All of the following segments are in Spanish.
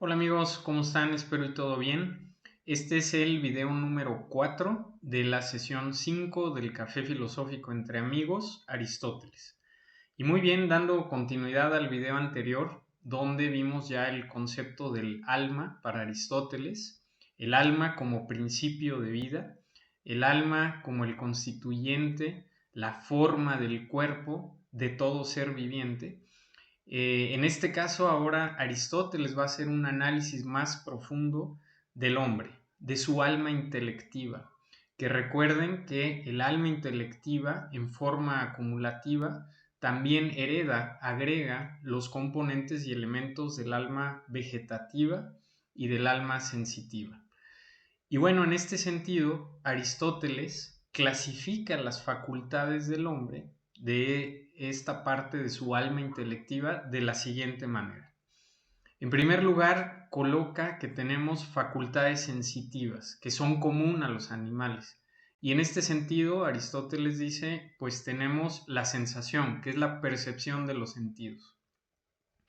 Hola amigos, ¿cómo están? Espero y todo bien. Este es el video número 4 de la sesión 5 del Café Filosófico entre Amigos, Aristóteles. Y muy bien, dando continuidad al video anterior, donde vimos ya el concepto del alma para Aristóteles, el alma como principio de vida, el alma como el constituyente, la forma del cuerpo de todo ser viviente. En este caso, ahora Aristóteles va a hacer un análisis más profundo del hombre, de su alma intelectiva. Que recuerden que el alma intelectiva, en forma acumulativa, también hereda, agrega los componentes y elementos del alma vegetativa y del alma sensitiva. Y bueno, en este sentido, Aristóteles clasifica las facultades del hombre, de esta parte de su alma intelectiva, de la siguiente manera. En primer lugar, coloca que tenemos facultades sensitivas, que son comunes a los animales. Y en este sentido, Aristóteles dice, pues tenemos la sensación, que es la percepción de los sentidos.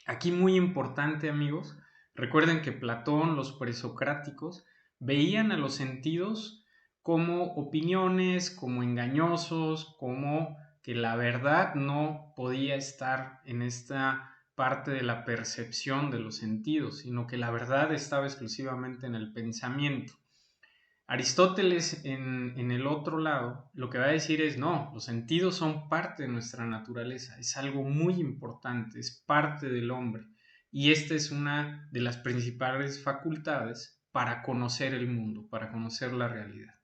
Aquí muy importante, amigos, recuerden que Platón, los presocráticos, veían a los sentidos como opiniones, como engañosos, como que la verdad no podía estar en esta parte de la percepción de los sentidos, sino que la verdad estaba exclusivamente en el pensamiento. Aristóteles en el otro lado lo que va a decir es no, los sentidos son parte de nuestra naturaleza, es algo muy importante, es parte del hombre y esta es una de las principales facultades para conocer el mundo, para conocer la realidad.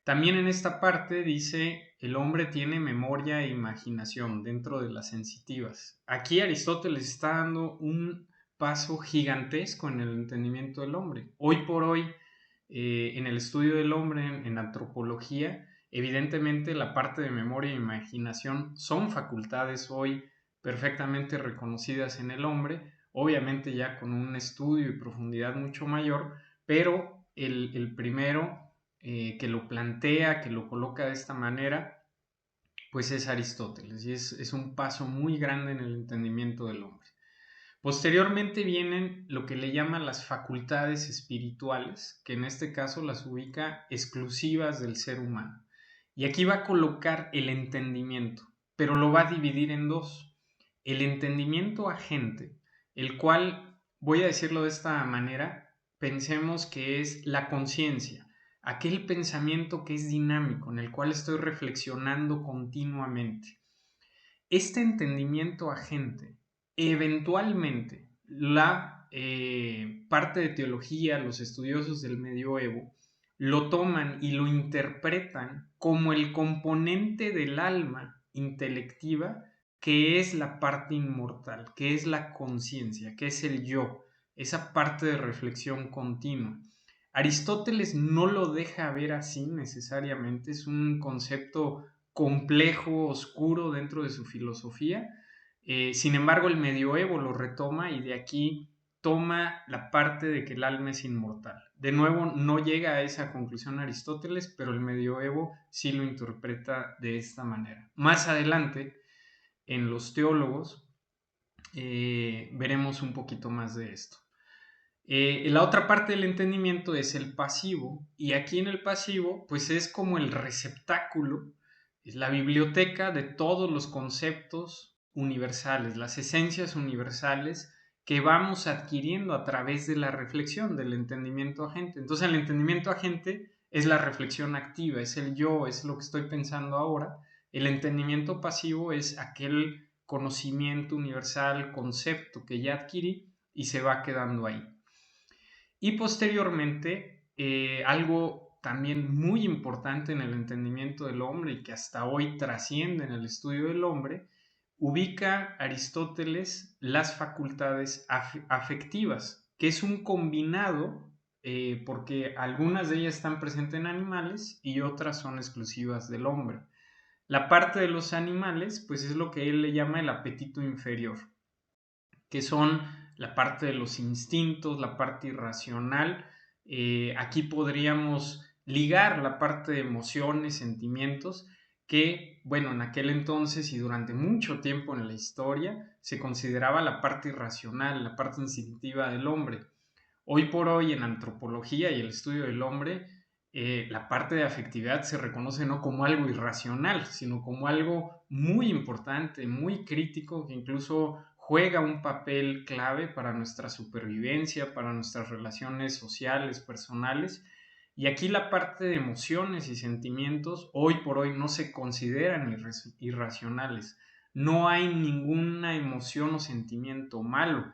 También en esta parte dice el hombre tiene memoria e imaginación dentro de las sensitivas. Aquí Aristóteles está dando un paso gigantesco en el entendimiento del hombre. Hoy por hoy, en el estudio del hombre, en antropología, evidentemente la parte de memoria e imaginación son facultades hoy perfectamente reconocidas en el hombre, obviamente ya con un estudio y profundidad mucho mayor, pero el primero que lo plantea, que lo coloca de esta manera, pues es Aristóteles y es un paso muy grande en el entendimiento del hombre. Posteriormente vienen lo que le llaman las facultades espirituales, que en este caso las ubica exclusivas del ser humano. Y aquí va a colocar el entendimiento, pero lo va a dividir en dos. El entendimiento agente, el cual, voy a decirlo de esta manera, pensemos que es la conciencia, aquel pensamiento que es dinámico, en el cual estoy reflexionando continuamente. Este entendimiento agente, eventualmente la parte de teología, los estudiosos del medioevo, lo toman y lo interpretan como el componente del alma intelectiva que es la parte inmortal, que es la conciencia, que es el yo, esa parte de reflexión continua. Aristóteles no lo deja ver así necesariamente, es un concepto complejo, oscuro dentro de su filosofía. Sin embargo, el medioevo lo retoma y de aquí toma la parte de que el alma es inmortal. De nuevo, no llega a esa conclusión Aristóteles, pero el medioevo sí lo interpreta de esta manera. Más adelante, en los teólogos, veremos un poquito más de esto. La otra parte del entendimiento es el pasivo, y aquí en el pasivo, pues es como el receptáculo, es la biblioteca de todos los conceptos universales, las esencias universales que vamos adquiriendo a través de la reflexión, del entendimiento agente. Entonces, el entendimiento agente es la reflexión activa, es el yo, es lo que estoy pensando ahora. El entendimiento pasivo es aquel conocimiento universal, concepto que ya adquirí y se va quedando ahí. Y posteriormente, algo también muy importante en el entendimiento del hombre y que hasta hoy trasciende en el estudio del hombre, ubica Aristóteles las facultades afectivas, que es un combinado, porque algunas de ellas están presentes en animales y otras son exclusivas del hombre. La parte de los animales, pues es lo que él le llama el apetito inferior, que son la parte de los instintos, la parte irracional. Aquí podríamos ligar la parte de emociones, sentimientos, que, bueno, en aquel entonces y durante mucho tiempo en la historia se consideraba la parte irracional, la parte instintiva del hombre. Hoy por hoy en antropología y el estudio del hombre, la parte de afectividad se reconoce no como algo irracional, sino como algo muy importante, muy crítico, que incluso juega un papel clave para nuestra supervivencia, para nuestras relaciones sociales, personales. Y aquí la parte de emociones y sentimientos hoy por hoy no se consideran irracionales. No hay ninguna emoción o sentimiento malo.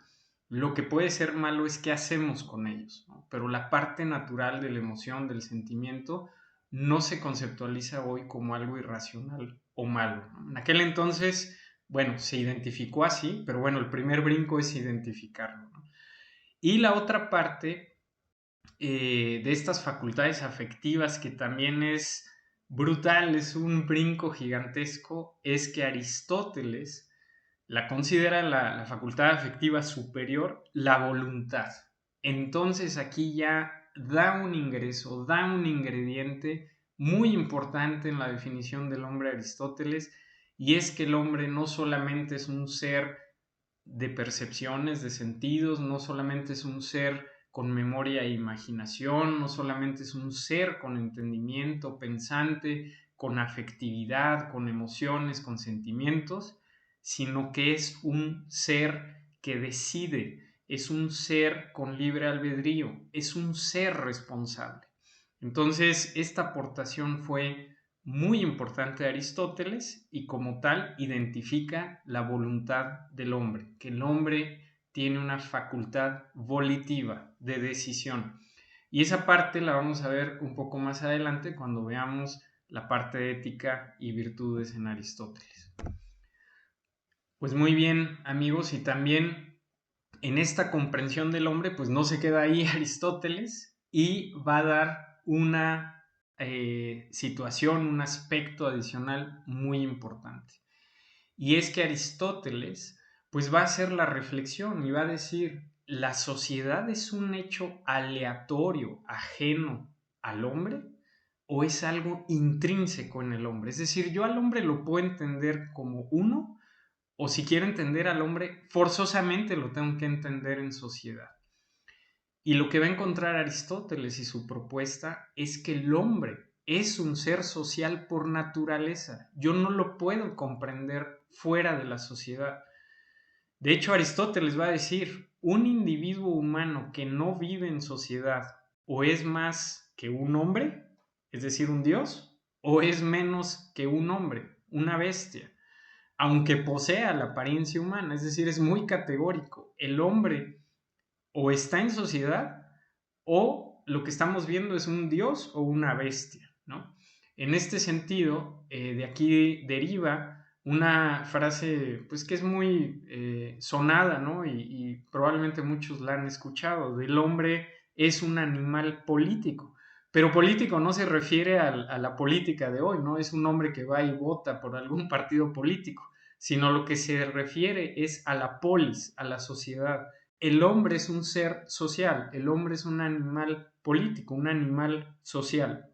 Lo que puede ser malo es qué hacemos con ellos, ¿no? Pero la parte natural de la emoción, del sentimiento, no se conceptualiza hoy como algo irracional o malo, ¿no? En aquel entonces, bueno, se identificó así, pero bueno, el primer brinco es identificarlo, ¿no? Y la otra parte de estas facultades afectivas que también es brutal, es un brinco gigantesco, es que Aristóteles la considera la facultad afectiva superior la voluntad. Entonces aquí ya da un ingreso, da un ingrediente muy importante en la definición del hombre Aristóteles, y es que el hombre no solamente es un ser de percepciones, de sentidos, no solamente es un ser con memoria e imaginación, no solamente es un ser con entendimiento, pensante, con afectividad, con emociones, con sentimientos, sino que es un ser que decide, es un ser con libre albedrío, es un ser responsable. Entonces, esta aportación fue muy importante de Aristóteles y como tal identifica la voluntad del hombre, que el hombre tiene una facultad volitiva de decisión. Y esa parte la vamos a ver un poco más adelante cuando veamos la parte de ética y virtudes en Aristóteles. Pues muy bien, amigos, y también en esta comprensión del hombre, pues no se queda ahí Aristóteles y va a dar una situación, un aspecto adicional muy importante. Y es que Aristóteles, pues va a hacer la reflexión y va a decir, ¿la sociedad es un hecho aleatorio, ajeno al hombre? ¿O es algo intrínseco en el hombre? Es decir, yo al hombre lo puedo entender como uno, o si quiero entender al hombre, forzosamente lo tengo que entender en sociedad. Y lo que va a encontrar Aristóteles y su propuesta es que el hombre es un ser social por naturaleza. Yo no lo puedo comprender fuera de la sociedad. De hecho, Aristóteles va a decir, un individuo humano que no vive en sociedad o es más que un hombre, es decir, un dios, o es menos que un hombre, una bestia, aunque posea la apariencia humana, es decir, es muy categórico. El hombre o está en sociedad o lo que estamos viendo es un dios o una bestia, ¿no? En este sentido, de aquí deriva una frase pues que es muy sonada, ¿no? Y probablemente muchos la han escuchado, del hombre es un animal político. Pero político no se refiere a la política de hoy, no es un hombre que va y vota por algún partido político, sino lo que se refiere es a la polis, a la sociedad. El hombre es un ser social, el hombre es un animal político, un animal social.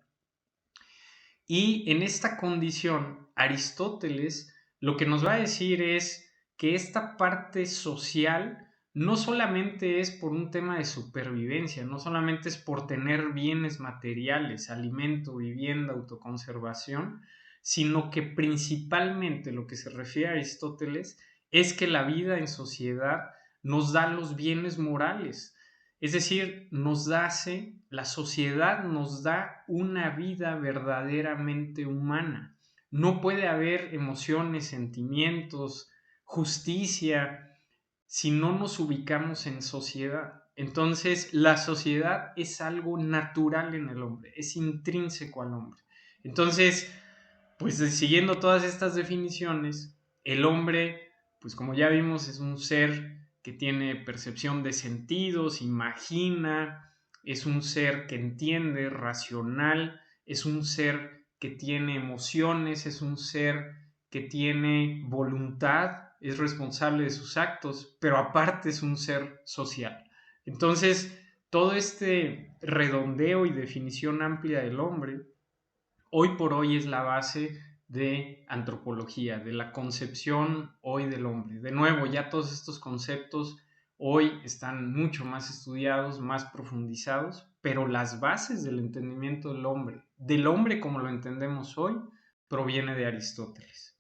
Y en esta condición, Aristóteles lo que nos va a decir es que esta parte social no solamente es por un tema de supervivencia, no solamente es por tener bienes materiales, alimento, vivienda, autoconservación, sino que principalmente lo que se refiere a Aristóteles es que la vida en sociedad nos da los bienes morales, es decir, la sociedad nos da una vida verdaderamente humana. No puede haber emociones, sentimientos, justicia si no nos ubicamos en sociedad. Entonces, la sociedad es algo natural en el hombre, es intrínseco al hombre. Entonces, pues siguiendo todas estas definiciones, el hombre, pues como ya vimos, es un ser que tiene percepción de sentidos, imagina, es un ser que entiende, racional, es un ser que tiene emociones, es un ser que tiene voluntad, es responsable de sus actos, pero aparte es un ser social. Entonces, todo este redondeo y definición amplia del hombre hoy por hoy es la base de antropología, de la concepción hoy del hombre. De nuevo, ya todos estos conceptos hoy están mucho más estudiados, más profundizados, pero las bases del entendimiento del hombre como lo entendemos hoy, proviene de Aristóteles.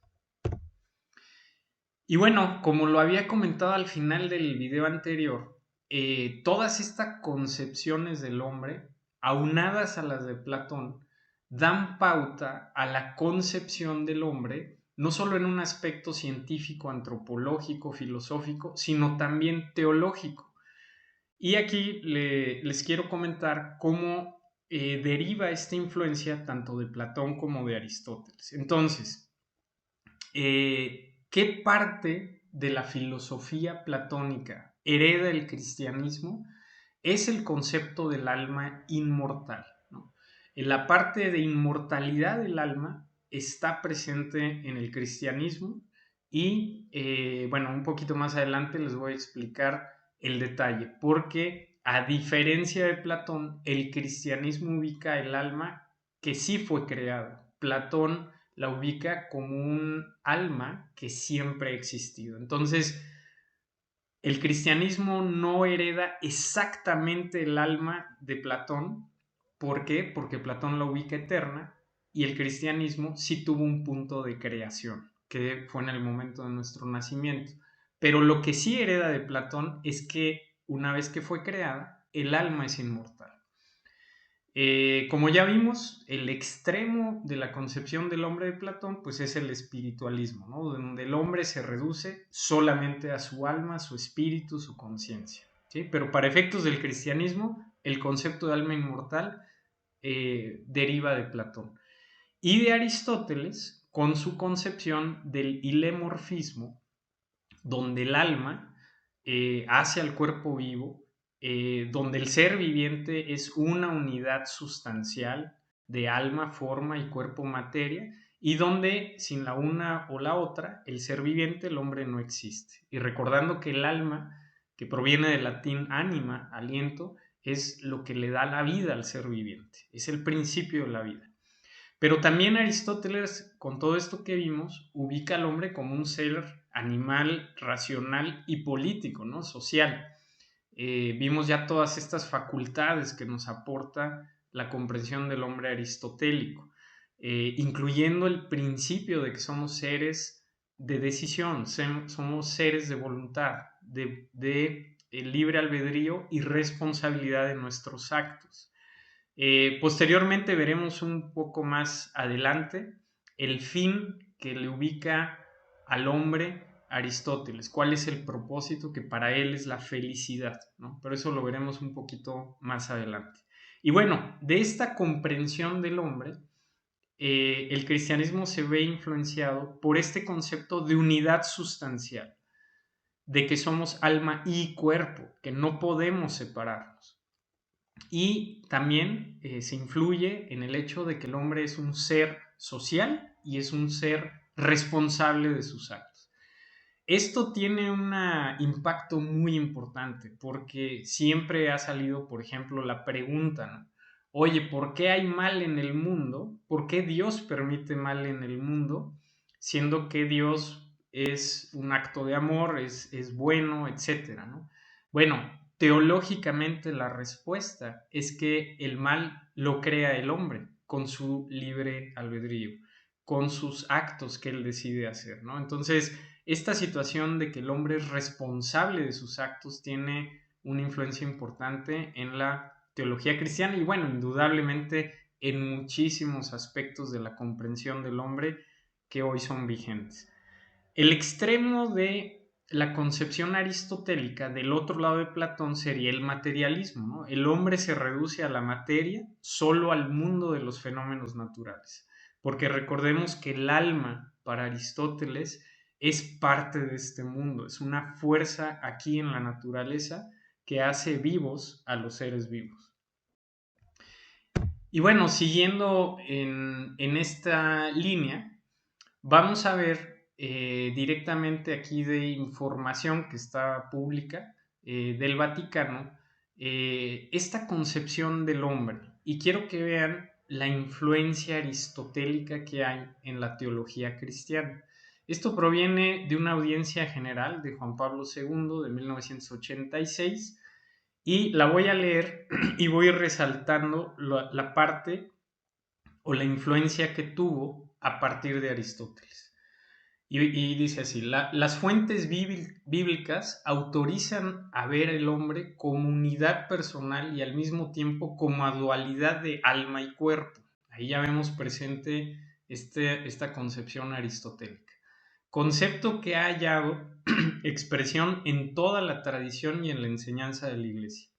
Y bueno, como lo había comentado al final del video anterior, todas estas concepciones del hombre, aunadas a las de Platón, dan pauta a la concepción del hombre, no solo en un aspecto científico, antropológico, filosófico, sino también teológico. Y aquí les quiero comentar cómo deriva esta influencia tanto de Platón como de Aristóteles. Entonces, ¿qué parte de la filosofía platónica hereda el cristianismo? Es el concepto del alma inmortal, ¿no? En la parte de inmortalidad del alma está presente en el cristianismo y, bueno, un poquito más adelante les voy a explicar el detalle, porque a diferencia de Platón, el cristianismo ubica el alma que sí fue creada. Platón la ubica como un alma que siempre ha existido. Entonces, el cristianismo no hereda exactamente el alma de Platón. ¿Por qué? Porque Platón la ubica eterna y el cristianismo sí tuvo un punto de creación, que fue en el momento de nuestro nacimiento. Pero lo que sí hereda de Platón es que una vez que fue creada, el alma es inmortal. Como ya vimos, el extremo de la concepción del hombre de Platón pues es el espiritualismo, ¿no? Donde el hombre se reduce solamente a su alma, su espíritu, su conciencia, ¿sí? Pero para efectos del cristianismo, el concepto de alma inmortal deriva de Platón. Y de Aristóteles, con su concepción del hilemorfismo, donde el alma hace al cuerpo vivo, donde el ser viviente es una unidad sustancial de alma, forma y cuerpo materia, y donde sin la una o la otra, el ser viviente, el hombre no existe. Y recordando que el alma, que proviene del latín anima, aliento, es lo que le da la vida al ser viviente, es el principio de la vida. Pero también Aristóteles, con todo esto que vimos, ubica al hombre como un ser animal, racional y político, ¿no? Social. Vimos ya todas estas facultades que nos aporta la comprensión del hombre aristotélico, incluyendo el principio de que somos seres de decisión, somos seres de voluntad, de libre albedrío y responsabilidad de nuestros actos. Posteriormente veremos un poco más adelante el fin que le ubica al hombre Aristóteles, cuál es el propósito que para él es la felicidad, ¿no? Pero eso lo veremos un poquito más adelante. Y bueno, de esta comprensión del hombre, el cristianismo se ve influenciado por este concepto de unidad sustancial, de que somos alma y cuerpo, que no podemos separarnos. Y también se influye en el hecho de que el hombre es un ser social y es un ser responsable de sus actos. Esto tiene un impacto muy importante porque siempre ha salido, por ejemplo, la pregunta, ¿no? Oye, ¿por qué hay mal en el mundo? ¿Por qué Dios permite mal en el mundo? Siendo que Dios es un acto de amor, es bueno, etcétera, ¿no? Bueno, teológicamente la respuesta es que el mal lo crea el hombre con su libre albedrío, con sus actos que él decide hacer, ¿no? Entonces, esta situación de que el hombre es responsable de sus actos tiene una influencia importante en la teología cristiana y bueno, indudablemente en muchísimos aspectos de la comprensión del hombre que hoy son vigentes. El extremo de la concepción aristotélica del otro lado de Platón sería el materialismo, ¿no? El hombre se reduce a la materia, solo al mundo de los fenómenos naturales, porque recordemos que el alma para Aristóteles es parte de este mundo, es una fuerza aquí en la naturaleza que hace vivos a los seres vivos. Y bueno, siguiendo en esta línea, vamos a ver directamente aquí de información que está pública del Vaticano esta concepción del hombre. Y quiero que vean la influencia aristotélica que hay en la teología cristiana. Esto proviene de una audiencia general de Juan Pablo II de 1986 y la voy a leer y voy resaltando la parte o la influencia que tuvo a partir de Aristóteles. Y dice así, las fuentes bíblicas autorizan a ver el hombre como unidad personal y al mismo tiempo como dualidad de alma y cuerpo. Ahí ya vemos presente esta concepción aristotélica. Concepto que ha hallado expresión en toda la tradición y en la enseñanza de la Iglesia.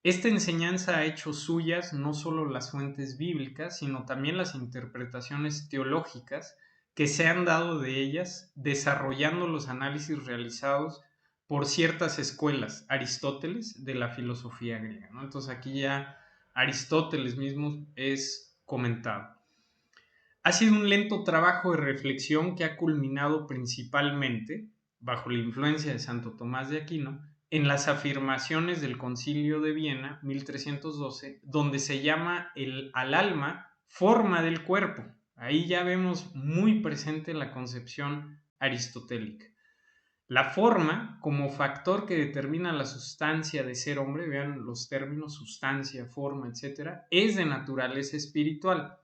Esta enseñanza ha hecho suyas no solo las fuentes bíblicas, sino también las interpretaciones teológicas que se han dado de ellas, desarrollando los análisis realizados por ciertas escuelas, Aristóteles, de la filosofía griega, ¿no? Entonces aquí ya Aristóteles mismo es comentado. Ha sido un lento trabajo de reflexión que ha culminado principalmente, bajo la influencia de Santo Tomás de Aquino, en las afirmaciones del Concilio de Viena 1312, donde se llama al alma forma del cuerpo. Ahí ya vemos muy presente la concepción aristotélica. La forma, como factor que determina la sustancia de ser hombre, vean los términos sustancia, forma, etc., es de naturaleza espiritual.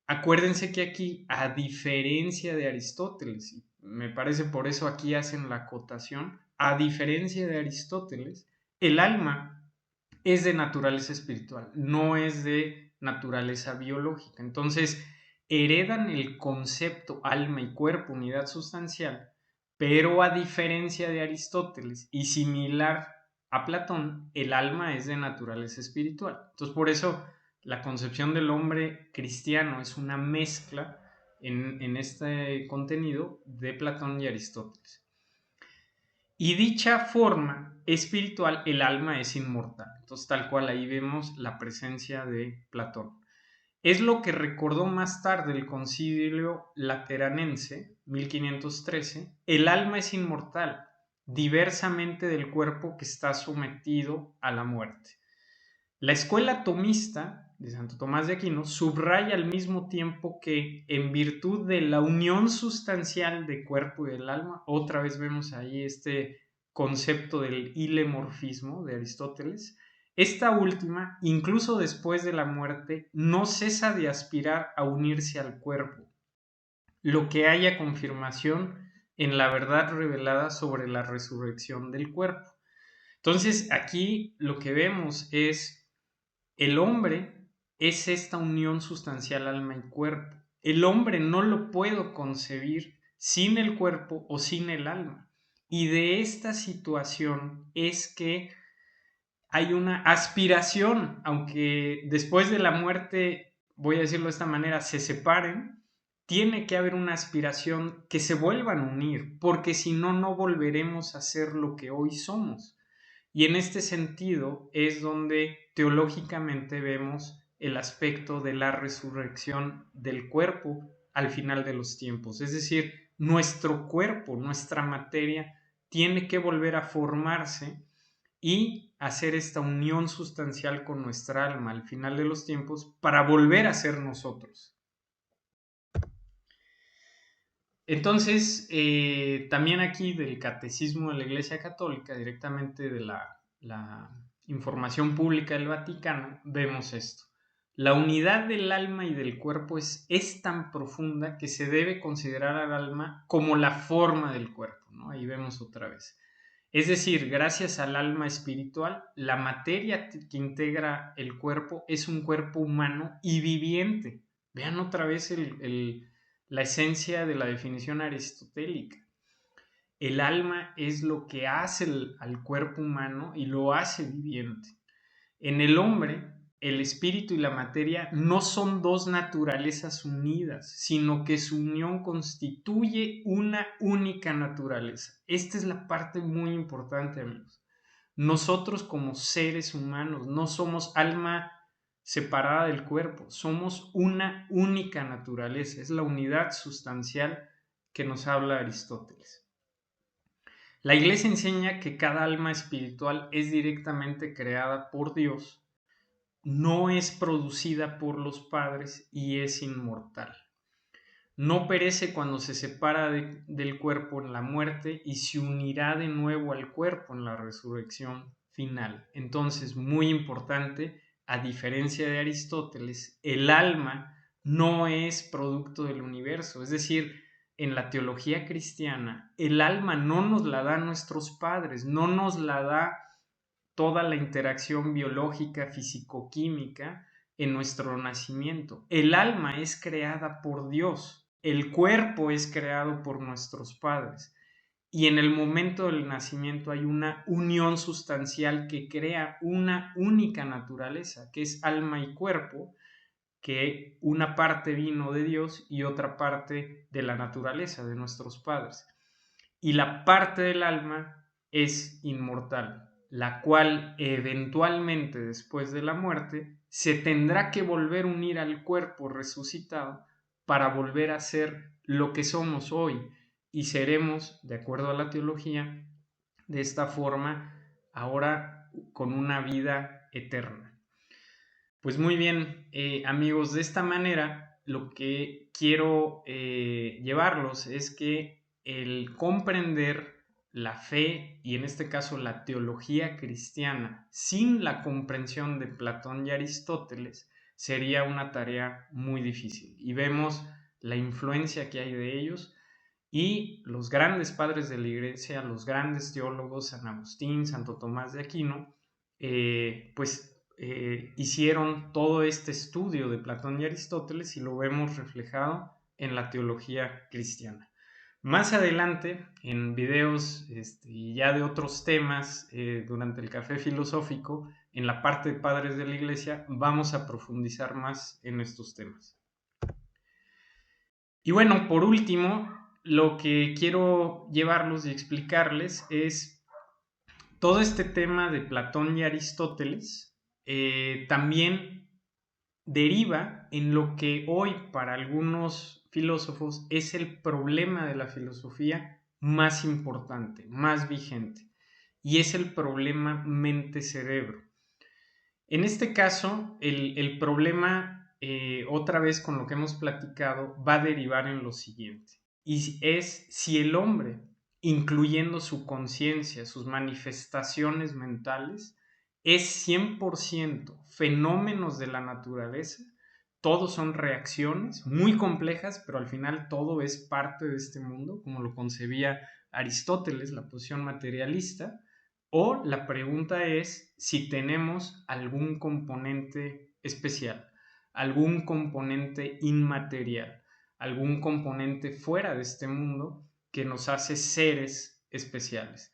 Acuérdense que aquí, a diferencia de Aristóteles, me parece por eso aquí hacen la acotación, a diferencia de Aristóteles, el alma es de naturaleza espiritual, no es de naturaleza biológica. Entonces, heredan el concepto alma y cuerpo, unidad sustancial, pero a diferencia de Aristóteles y similar a Platón, el alma es de naturaleza espiritual. Entonces, por eso la concepción del hombre cristiano es una mezcla en este contenido de Platón y Aristóteles. Y dicha forma espiritual, el alma es inmortal. Entonces, tal cual ahí vemos la presencia de Platón. Es lo que recordó más tarde el Concilio Lateranense, 1513, el alma es inmortal, diversamente del cuerpo que está sometido a la muerte. La escuela tomista de Santo Tomás de Aquino subraya al mismo tiempo que, en virtud de la unión sustancial de cuerpo y del alma, otra vez vemos ahí este concepto del hilemorfismo de Aristóteles, esta última, incluso después de la muerte, no cesa de aspirar a unirse al cuerpo, lo que haya confirmación en la verdad revelada sobre la resurrección del cuerpo. Entonces, aquí lo que vemos es el hombre es esta unión sustancial alma y cuerpo. El hombre no lo puedo concebir sin el cuerpo o sin el alma. Y de esta situación es que hay una aspiración, aunque después de la muerte, voy a decirlo de esta manera, se separen, tiene que haber una aspiración que se vuelvan a unir, porque si no, no volveremos a ser lo que hoy somos. Y en este sentido es donde teológicamente vemos el aspecto de la resurrección del cuerpo al final de los tiempos. Es decir, nuestro cuerpo, nuestra materia, tiene que volver a formarse y hacer esta unión sustancial con nuestra alma al final de los tiempos para volver a ser nosotros. Entonces, también aquí del Catecismo de la Iglesia Católica, directamente de la información pública del Vaticano, vemos esto. La unidad del alma y del cuerpo es tan profunda que se debe considerar al alma como la forma del cuerpo, ¿no? Ahí vemos otra vez. Es decir, gracias al alma espiritual, la materia que integra el cuerpo es un cuerpo humano y viviente. Vean otra vez la esencia de la definición aristotélica. El alma es lo que hace al cuerpo humano y lo hace viviente. En el hombre, el espíritu y la materia no son dos naturalezas unidas, sino que su unión constituye una única naturaleza. Esta es la parte muy importante, amigos. Nosotros como seres humanos no somos alma separada del cuerpo, somos una única naturaleza, es la unidad sustancial que nos habla Aristóteles. La Iglesia enseña que cada alma espiritual es directamente creada por Dios no es producida por los padres y es inmortal. No perece cuando se separa del cuerpo en la muerte y se unirá de nuevo al cuerpo en la resurrección final. Entonces, muy importante, a diferencia de Aristóteles, el alma no es producto del universo. Es decir, en la teología cristiana, el alma no nos la dan nuestros padres, no nos la da toda la interacción biológica, físico-química en nuestro nacimiento. El alma es creada por Dios, el cuerpo es creado por nuestros padres. Y en el momento del nacimiento hay una unión sustancial que crea una única naturaleza, que es alma y cuerpo, que una parte vino de Dios y otra parte de la naturaleza de nuestros padres. Y la parte del alma es inmortal, la cual eventualmente después de la muerte se tendrá que volver a unir al cuerpo resucitado para volver a ser lo que somos hoy y seremos, de acuerdo a la teología, de esta forma ahora con una vida eterna. Pues muy bien, amigos, de esta manera lo que quiero llevarlos es que el comprender la fe y en este caso la teología cristiana sin la comprensión de Platón y Aristóteles sería una tarea muy difícil. Y vemos la influencia que hay de ellos y los grandes padres de la iglesia, los grandes teólogos, San Agustín, Santo Tomás de Aquino, hicieron todo este estudio de Platón y Aristóteles y lo vemos reflejado en la teología cristiana. Más adelante, en videos y ya de otros temas, durante el café filosófico, en la parte de padres de la iglesia, vamos a profundizar más en estos temas. Y bueno, por último, lo que quiero llevarlos y explicarles es todo este tema de Platón y Aristóteles también deriva en lo que hoy para algunos filósofos es el problema de la filosofía más importante, más vigente, y es el problema mente-cerebro. En este caso, el problema, otra vez con lo que hemos platicado, va a derivar en lo siguiente, y es si el hombre, incluyendo su conciencia, sus manifestaciones mentales, es 100% fenómenos de la naturaleza, todos son reacciones muy complejas, pero al final todo es parte de este mundo, como lo concebía Aristóteles, la posición materialista, o la pregunta es si tenemos algún componente especial, algún componente inmaterial, algún componente fuera de este mundo que nos hace seres especiales.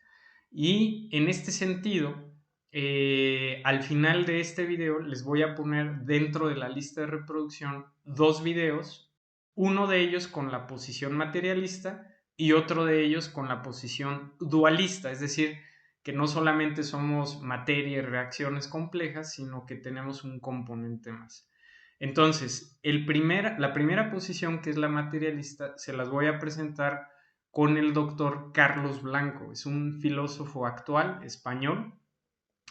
Y en este sentido, al final de este video les voy a poner dentro de la lista de reproducción 2 videos, uno de ellos con la posición materialista y otro de ellos con la posición dualista, es decir, que no solamente somos materia y reacciones complejas, sino que tenemos un componente más. Entonces, la primera posición, que es la materialista, se las voy a presentar con el doctor Carlos Blanco. Es un filósofo actual, español,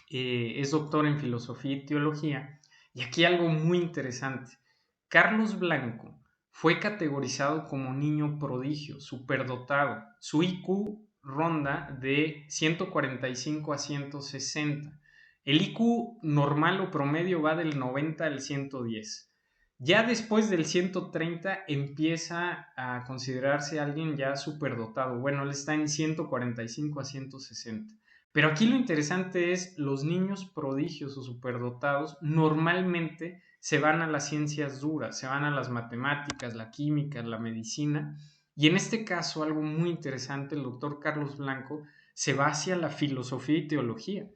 es doctor en filosofía y teología. Y aquí algo muy interesante. Carlos Blanco fue categorizado como niño prodigio, superdotado. Su IQ ronda de 145 a 160. El IQ normal o promedio va del 90 al 110. Ya después del 130 empieza a considerarse alguien ya superdotado. Bueno, él está en 145 a 160. Pero aquí lo interesante es los niños prodigios o superdotados normalmente se van a las ciencias duras, se van a las matemáticas, la química, la medicina. Y en este caso, algo muy interesante, el doctor Carlos Blanco se va hacia la filosofía y teología.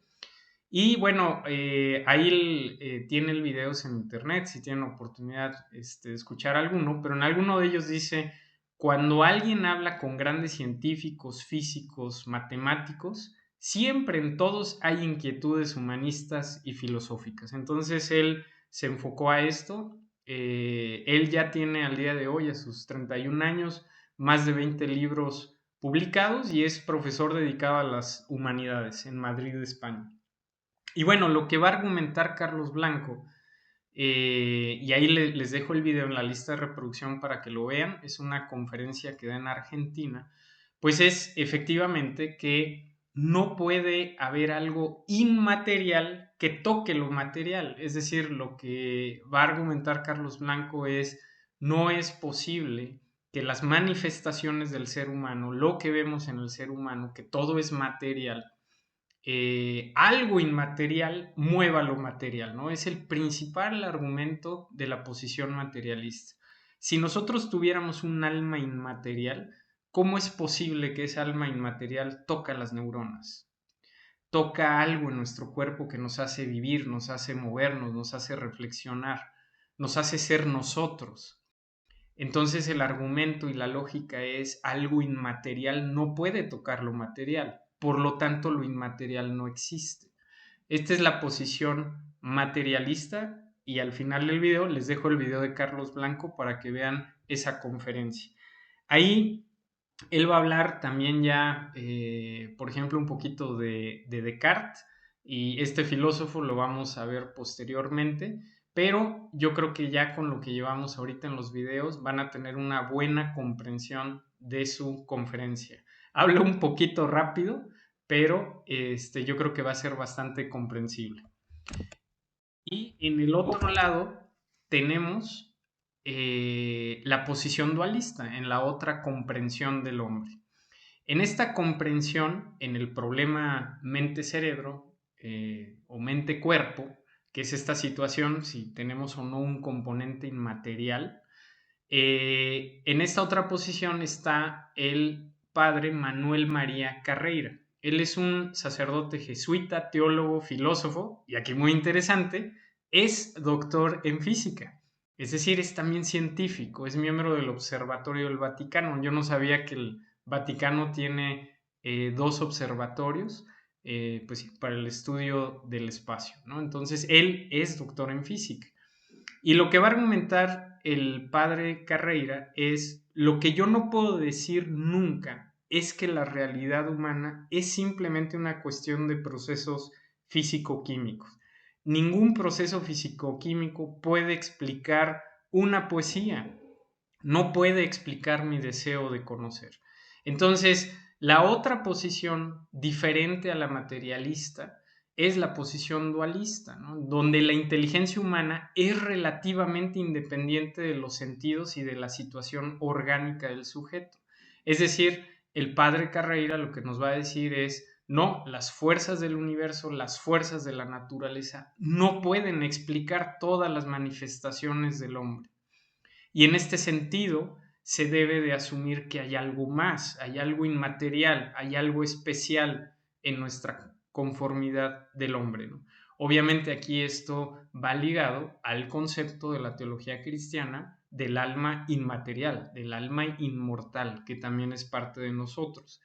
Y bueno, ahí tiene el videos en internet, si tienen oportunidad de escuchar alguno, pero en alguno de ellos dice, cuando alguien habla con grandes científicos, físicos, matemáticos, siempre en todos hay inquietudes humanistas y filosóficas. Entonces él se enfocó a esto. Él ya tiene al día de hoy, a sus 31 años, más de 20 libros publicados y es profesor dedicado a las humanidades en Madrid, España. Y bueno, lo que va a argumentar Carlos Blanco y ahí les dejo el video en la lista de reproducción para que lo vean. Es una conferencia que da en Argentina. Pues es efectivamente que no puede haber algo inmaterial que toque lo material. Es decir, lo que va a argumentar Carlos Blanco es: no es posible que las manifestaciones del ser humano, lo que vemos en el ser humano, que todo es material, algo inmaterial mueva lo material, ¿no? Es el principal argumento de la posición materialista. Si nosotros tuviéramos un alma inmaterial, ¿cómo es posible que esa alma inmaterial toca las neuronas? Toca algo en nuestro cuerpo que nos hace vivir, nos hace movernos, nos hace reflexionar, nos hace ser nosotros. Entonces el argumento y la lógica es: algo inmaterial no puede tocar lo material, por lo tanto lo inmaterial no existe. Esta es la posición materialista, y al final del video les dejo el video de Carlos Blanco para que vean esa conferencia. Ahí él va a hablar también ya, por ejemplo, un poquito de Descartes, y este filósofo lo vamos a ver posteriormente, pero yo creo que ya con lo que llevamos ahorita en los videos van a tener una buena comprensión de su conferencia. Hablo un poquito rápido, pero yo creo que va a ser bastante comprensible. Y en el otro lado tenemos la posición dualista, en la otra comprensión del hombre. En esta comprensión, en el problema mente-cerebro o mente-cuerpo, que es esta situación, si tenemos o no un componente inmaterial, en esta otra posición está el padre Manuel María Carreira. Él es un sacerdote jesuita, teólogo, filósofo, y aquí muy interesante, es doctor en física. Es decir, es también científico, es miembro del Observatorio del Vaticano. Yo no sabía que el Vaticano tiene dos observatorios pues, para el estudio del espacio, ¿no? Entonces, él es doctor en física. Y lo que va a argumentar el padre Carreira es: lo que yo no puedo decir nunca es que la realidad humana es simplemente una cuestión de procesos físico-químicos. Ningún proceso físico-químico puede explicar una poesía, no puede explicar mi deseo de conocer. Entonces, la otra posición diferente a la materialista es la posición dualista, ¿no? Donde la inteligencia humana es relativamente independiente de los sentidos y de la situación orgánica del sujeto. Es decir, el padre Carreira lo que nos va a decir es: no, las fuerzas del universo, las fuerzas de la naturaleza no pueden explicar todas las manifestaciones del hombre. Y en este sentido se debe de asumir que hay algo más, hay algo inmaterial, hay algo especial en nuestra conformidad del hombre, ¿no? Obviamente aquí esto va ligado al concepto de la teología cristiana del alma inmaterial, del alma inmortal, que también es parte de nosotros.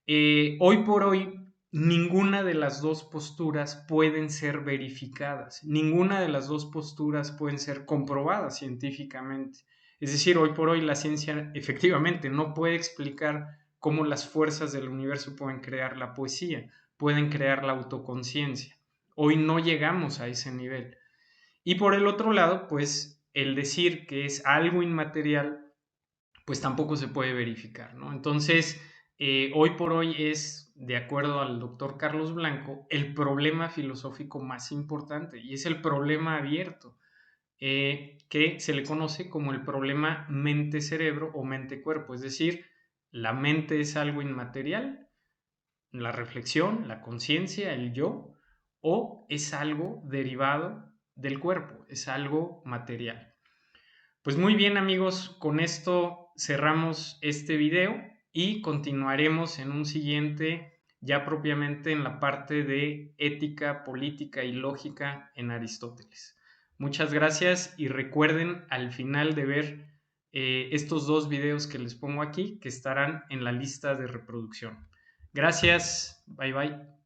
Hoy por hoy, ninguna de las dos posturas pueden ser verificadas, ninguna de las dos posturas pueden ser comprobadas científicamente. Es decir, hoy por hoy la ciencia efectivamente no puede explicar cómo las fuerzas del universo pueden crear la poesía, pueden crear la autoconciencia. Hoy no llegamos a ese nivel. Y por el otro lado, pues el decir que es algo inmaterial, pues tampoco se puede verificar, ¿no? Entonces, hoy por hoy es, de acuerdo al doctor Carlos Blanco, el problema filosófico más importante, y es el problema abierto, que se le conoce como el problema mente-cerebro o mente-cuerpo. Es decir, la mente es algo inmaterial, la reflexión, la conciencia, el yo, o es algo derivado del cuerpo, es algo material. Pues muy bien, amigos, con esto cerramos este video y continuaremos en un siguiente, ya propiamente en la parte de ética, política y lógica en Aristóteles. Muchas gracias, y recuerden al final de ver estos dos videos que les pongo aquí, que estarán en la lista de reproducción. Gracias, bye bye.